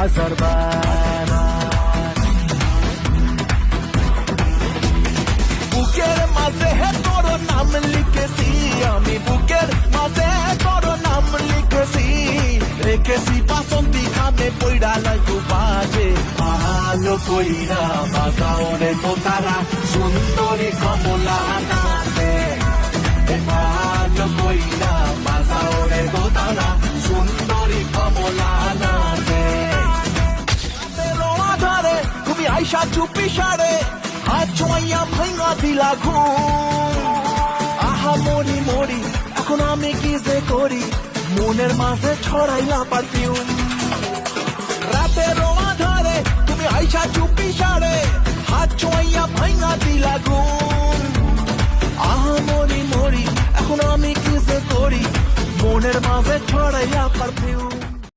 হাজারবার। বুকের মাঝে তোর নাম লিখেছি আমি, বুকের মাঝে তোর নাম লিখেছি, রেখেছি বাসন্তী খামে পইড়া লাগু বাজে। ভালো কইরা বাজাও রে তো তারা সুন্দরী কমলা নাচে, ভালো কইরা বাজাও রে তো তারা সুন্দরী কমলা নাচে। আধারে তুমি আইসা চুপি সারে, হাত ছোঁয়া ভাঙা দিলা ঘুম। আহা মরি মরি এখন আমি কি যে করি, মনের মাঝে ছড়াইলা পারফিউম। রাতের আধারে তুমি আইসা চুপি সারে, হাত ছোঁয়া ভাঙা দিলা ঘুম। আহা মরি মরি এখন আমি কি যে করি, মনের মাঝে ছড়াইলা পারফিউম।